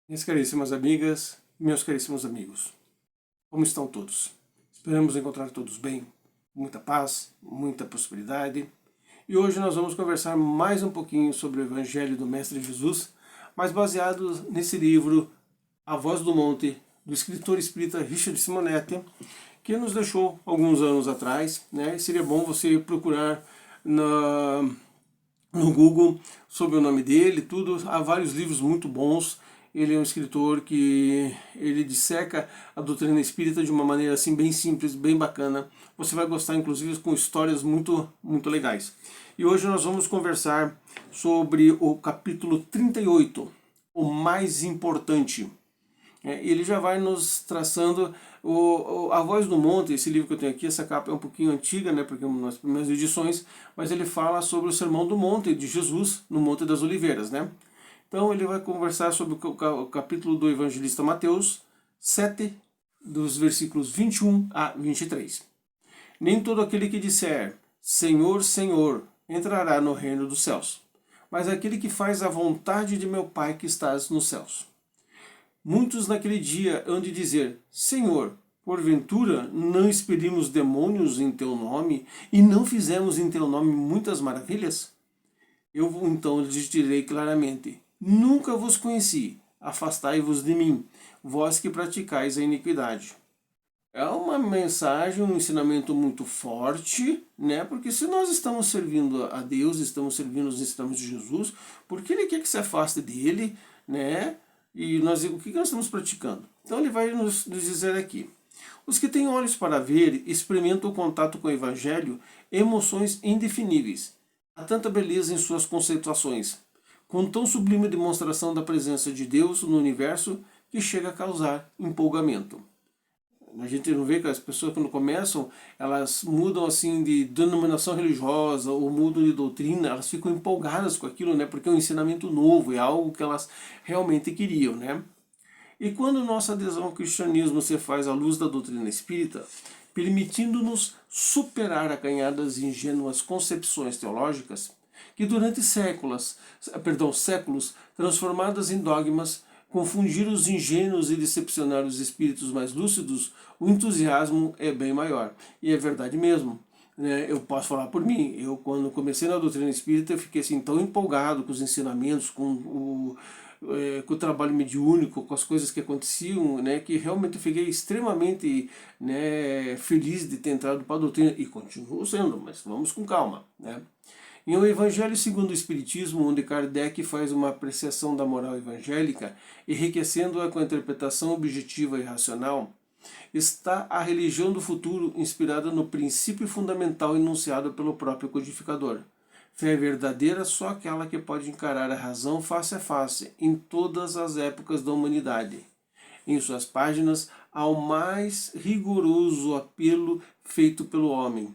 Minhas caríssimas amigas, meus caríssimos amigos, como estão todos? Esperamos encontrar todos bem, muita paz, muita prosperidade. E hoje nós vamos conversar mais um pouquinho sobre o Evangelho do Mestre Jesus, mas baseado nesse livro A Voz do Monte, do escritor espírita Richard Simonetti, que nos deixou alguns anos atrás, né? E seria bom você procurar no Google sobre o nome dele, tudo. Há vários livros muito bons. Ele é um escritor que ele disseca a doutrina espírita de uma maneira assim bem simples, bem bacana. Você vai gostar, inclusive, com histórias muito legais. E hoje nós vamos conversar sobre o capítulo 38, o mais importante. Ele já vai nos traçando A Voz do Monte. Esse livro que eu tenho aqui, essa capa é um pouquinho antiga, né, porque é uma das primeiras edições, mas ele fala sobre o Sermão do Monte de Jesus no Monte das Oliveiras, né? Então ele vai conversar sobre o capítulo do evangelista Mateus 7, dos versículos 21 a 23. Nem todo aquele que disser Senhor, Senhor, entrará no reino dos céus, mas aquele que faz a vontade de meu Pai que estás nos céus. Muitos naquele dia hão de dizer, Senhor, porventura não expelimos demônios em teu nome e não fizemos em teu nome muitas maravilhas? Eu então lhes direi claramente, nunca vos conheci, afastai-vos de mim, vós que praticais a iniquidade. É uma mensagem, um ensinamento muito forte, né? Porque se nós estamos servindo a Deus, estamos servindo os ensinamentos de Jesus, por que Ele quer que se afaste dele, né? E o que nós estamos praticando? Então ele vai nos dizer aqui. Os que têm olhos para ver experimentam o contato com o Evangelho emoções indefiníveis. Há tanta beleza em suas conceituações, com tão sublime demonstração da presença de Deus no universo que chega a causar empolgamento. A gente não vê que as pessoas quando começam, elas mudam assim de denominação religiosa ou mudam de doutrina, elas ficam empolgadas com aquilo, né? Porque é um ensinamento novo, é algo que elas realmente queriam, né? E quando nossa adesão ao cristianismo se faz à luz da doutrina espírita, permitindo-nos superar acanhadas e ingênuas concepções teológicas, que durante séculos, transformadas em dogmas, confundiram os ingênuos e decepcionaram os espíritos mais lúcidos, o entusiasmo é bem maior. E é verdade mesmo. Eu posso falar por mim. Eu, quando comecei na doutrina espírita, eu fiquei assim, tão empolgado com os ensinamentos, com o trabalho mediúnico, com as coisas que aconteciam, né, que realmente eu fiquei extremamente, né, feliz de ter entrado para a doutrina. E continuo sendo, mas vamos com calma, né? Em O Evangelho segundo o Espiritismo, onde Kardec faz uma apreciação da moral evangélica, enriquecendo-a com a interpretação objetiva e racional, está a religião do futuro inspirada no princípio fundamental enunciado pelo próprio codificador. Fé verdadeira só aquela que pode encarar a razão face a face em todas as épocas da humanidade. Em suas páginas há o mais rigoroso apelo feito pelo homem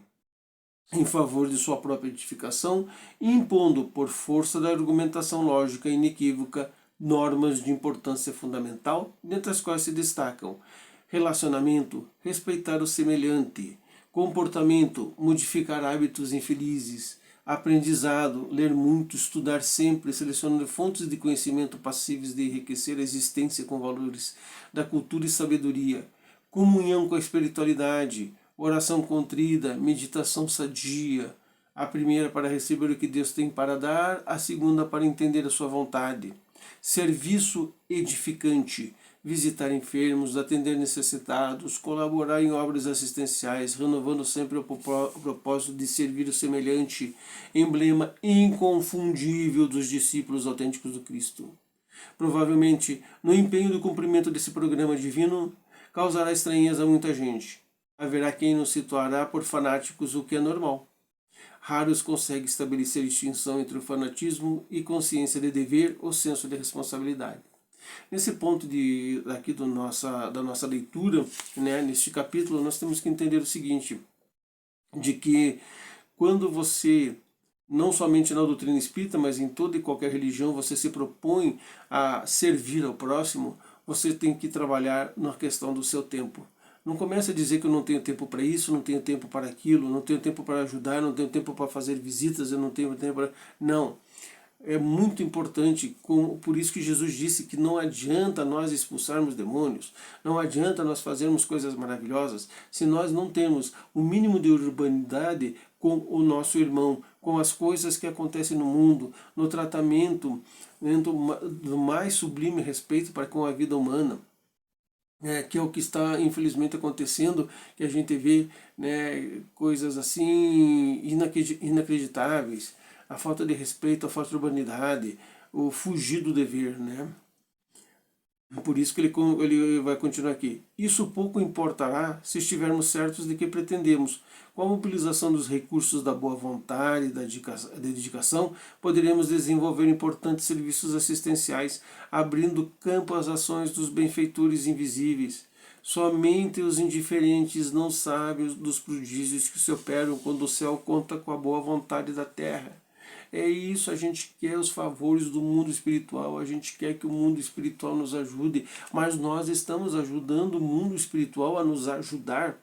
em favor de sua própria edificação, impondo, por força da argumentação lógica e inequívoca, normas de importância fundamental, dentre as quais se destacam relacionamento, respeitar o semelhante, comportamento, modificar hábitos infelizes, aprendizado, ler muito, estudar sempre, selecionando fontes de conhecimento passíveis de enriquecer a existência com valores da cultura e sabedoria, comunhão com a espiritualidade, oração contrida, meditação sadia, a primeira para receber o que Deus tem para dar, a segunda para entender a sua vontade, serviço edificante, visitar enfermos, atender necessitados, colaborar em obras assistenciais, renovando sempre o propósito de servir o semelhante, emblema inconfundível dos discípulos autênticos do Cristo. Provavelmente, no empenho do cumprimento desse programa divino, causará estranheza a muita gente. Haverá quem nos situará por fanáticos, o que é normal. Raros conseguem estabelecer distinção entre o fanatismo e consciência de dever ou senso de responsabilidade. Nesse ponto aqui da nossa leitura, né, neste capítulo, nós temos que entender o seguinte, de que quando você, não somente na doutrina espírita, mas em toda e qualquer religião, você se propõe a servir ao próximo, você tem que trabalhar na questão do seu tempo. Não comece a dizer que eu não tenho tempo para isso, não tenho tempo para aquilo, não tenho tempo para ajudar, não tenho tempo para fazer visitas, eu não tenho tempo para... Não. é muito importante, por isso que Jesus disse que não adianta nós expulsarmos demônios, não adianta nós fazermos coisas maravilhosas, se nós não temos o mínimo de urbanidade com o nosso irmão, com as coisas que acontecem no mundo, no tratamento do mais sublime respeito para com a vida humana. Que é o que está infelizmente acontecendo, que a gente vê, né, coisas assim inacreditáveis, a falta de respeito, a falta de urbanidade, o fugir do dever, né? Por isso que ele vai continuar aqui. Isso pouco importará se estivermos certos de que pretendemos. Com a mobilização dos recursos da boa vontade e da dedicação, poderemos desenvolver importantes serviços assistenciais, abrindo campo às ações dos benfeitores invisíveis. Somente os indiferentes não sabem dos prodígios que se operam quando o céu conta com a boa vontade da terra. É isso, a gente quer os favores do mundo espiritual, a gente quer que o mundo espiritual nos ajude, mas nós estamos ajudando o mundo espiritual a nos ajudar.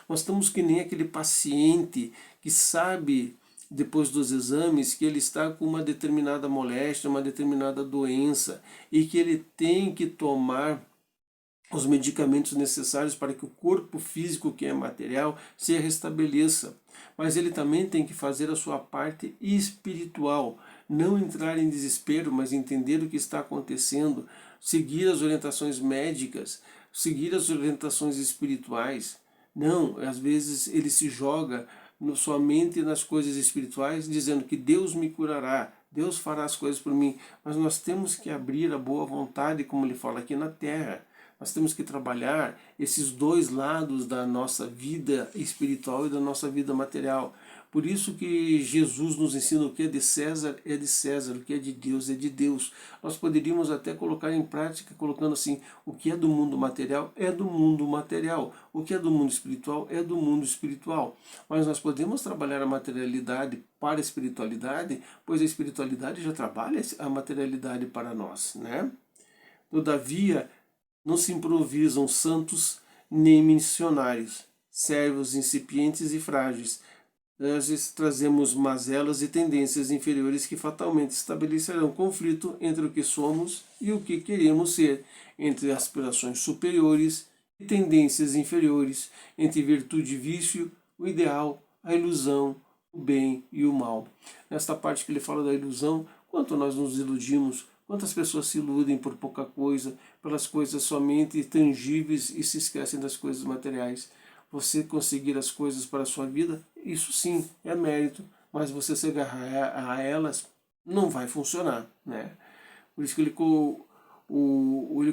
Nós estamos que nem aquele paciente que sabe, depois dos exames, que ele está com uma determinada moléstia, uma determinada doença, e que ele tem que tomar os medicamentos necessários para que o corpo físico, que é material, se restabeleça. Mas ele também tem que fazer a sua parte espiritual, não entrar em desespero, mas entender o que está acontecendo, seguir as orientações médicas, seguir as orientações espirituais. Não, às vezes ele se joga somente nas coisas espirituais, dizendo que Deus me curará, Deus fará as coisas por mim, mas nós temos que abrir a boa vontade, como ele fala aqui na terra. Nós temos que trabalhar esses dois lados da nossa vida espiritual e da nossa vida material. Por isso que Jesus nos ensina: o que é de César, o que é de Deus, é de Deus. Nós poderíamos até colocar em prática, colocando assim: o que é do mundo material, é do mundo material. O que é do mundo espiritual, é do mundo espiritual. Mas nós podemos trabalhar a materialidade para a espiritualidade, pois a espiritualidade já trabalha a materialidade para nós, né? Todavia, não se improvisam santos nem missionários, servos incipientes e frágeis. Nós trazemos mazelas e tendências inferiores que fatalmente estabelecerão conflito entre o que somos e o que queremos ser, entre aspirações superiores e tendências inferiores, entre virtude e vício, o ideal, a ilusão, o bem e o mal. Nesta parte que ele fala da ilusão, quanto nós nos iludimos, quantas pessoas se iludem por pouca coisa, pelas coisas somente tangíveis e se esquecem das coisas materiais. Você conseguir as coisas para a sua vida, isso sim é mérito, mas você se agarrar a elas não vai funcionar, né? Por isso que ele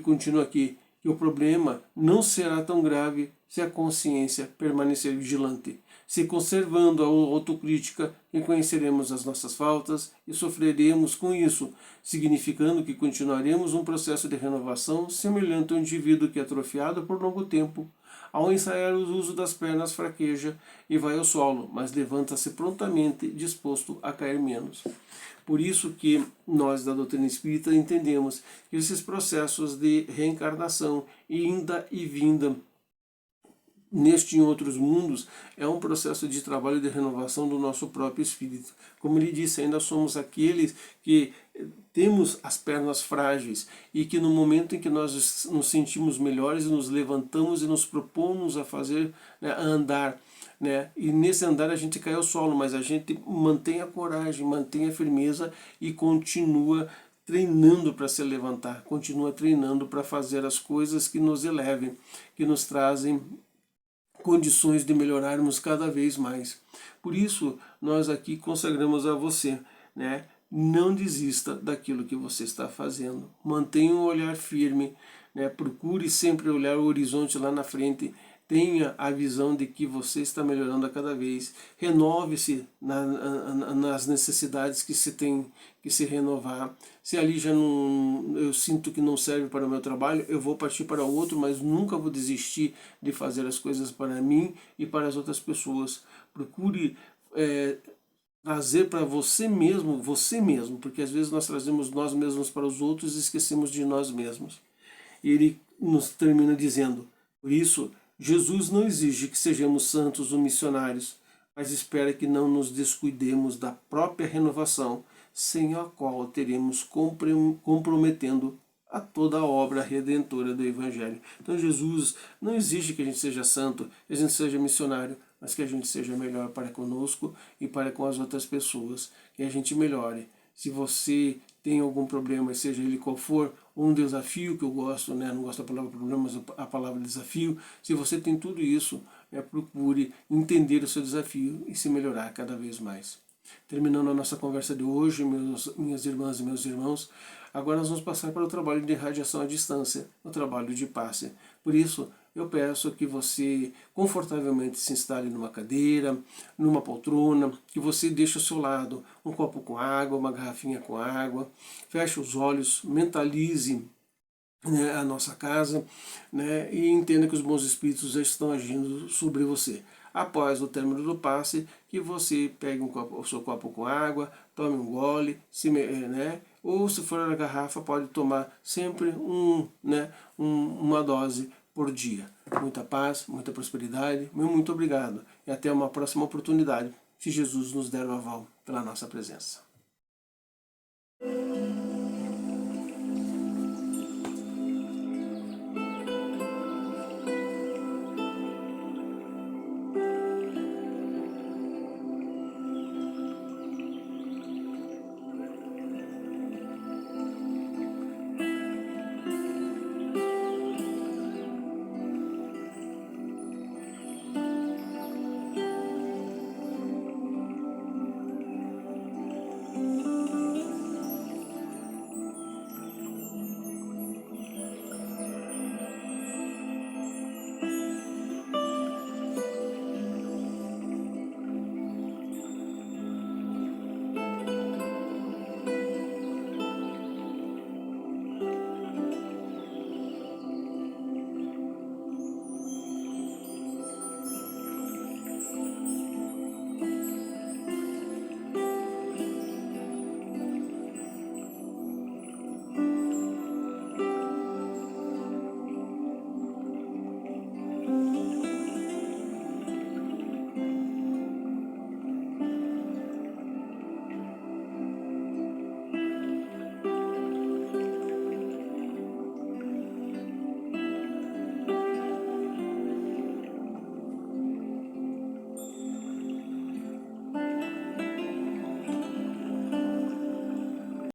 continua aqui, que o problema não será tão grave se a consciência permanecer vigilante. Se conservando a autocrítica, reconheceremos as nossas faltas e sofreremos com isso, significando que continuaremos um processo de renovação semelhante ao indivíduo que, atrofiado por longo tempo, ao ensaiar o uso das pernas fraqueja e vai ao solo, mas levanta-se prontamente, disposto a cair menos. Por isso que nós da doutrina espírita entendemos que esses processos de reencarnação, inda e vinda, neste e em outros mundos, é um processo de trabalho de renovação do nosso próprio espírito. Como ele disse, ainda somos aqueles que temos as pernas frágeis e que no momento em que nós nos sentimos melhores, nos levantamos e nos propomos a fazer, né, a andar, né? E nesse andar a gente cai ao solo, mas a gente mantém a coragem, mantém a firmeza e continua treinando para se levantar, continua treinando para fazer as coisas que nos elevem, que nos trazem condições de melhorarmos cada vez mais. Por isso, nós aqui consagramos a você, né? Não desista daquilo que você está fazendo. Mantenha um olhar firme, né? Procure sempre olhar o horizonte lá na frente. Tenha a visão de que você está melhorando a cada vez. Renove-se nas necessidades que se tem que se renovar. Se ali já não, eu sinto que não serve para o meu trabalho, eu vou partir para outro, mas nunca vou desistir de fazer as coisas para mim e para as outras pessoas. Procure trazer para você mesmo, porque às vezes nós trazemos nós mesmos para os outros e esquecemos de nós mesmos. E ele nos termina dizendo: por isso, Jesus não exige que sejamos santos ou missionários, mas espera que não nos descuidemos da própria renovação, sem a qual teremos comprometendo a toda a obra redentora do Evangelho. Então Jesus não exige que a gente seja santo, que a gente seja missionário, mas que a gente seja melhor para conosco e para com as outras pessoas, que a gente melhore. Se você tem algum problema, seja ele qual for, ou um desafio que eu gosto, né? Não gosto da palavra problema, mas a palavra desafio. Se você tem tudo isso, procure entender o seu desafio e se melhorar cada vez mais. Terminando a nossa conversa de hoje, minhas irmãs e meus irmãos, agora nós vamos passar para o trabalho de radiação à distância, o trabalho de passe. Por isso, eu peço que você confortavelmente se instale numa cadeira, numa poltrona, que você deixe ao seu lado um copo com água, uma garrafinha com água, feche os olhos, mentalize, né, a nossa casa, né, e entenda que os bons espíritos já estão agindo sobre você. Após o término do passe, que você pegue o seu copo com água, tome um gole, né, ou se for na garrafa, pode tomar sempre uma dose por dia. Muita paz, muita prosperidade, muito obrigado e até uma próxima oportunidade, se Jesus nos der o aval pela nossa presença.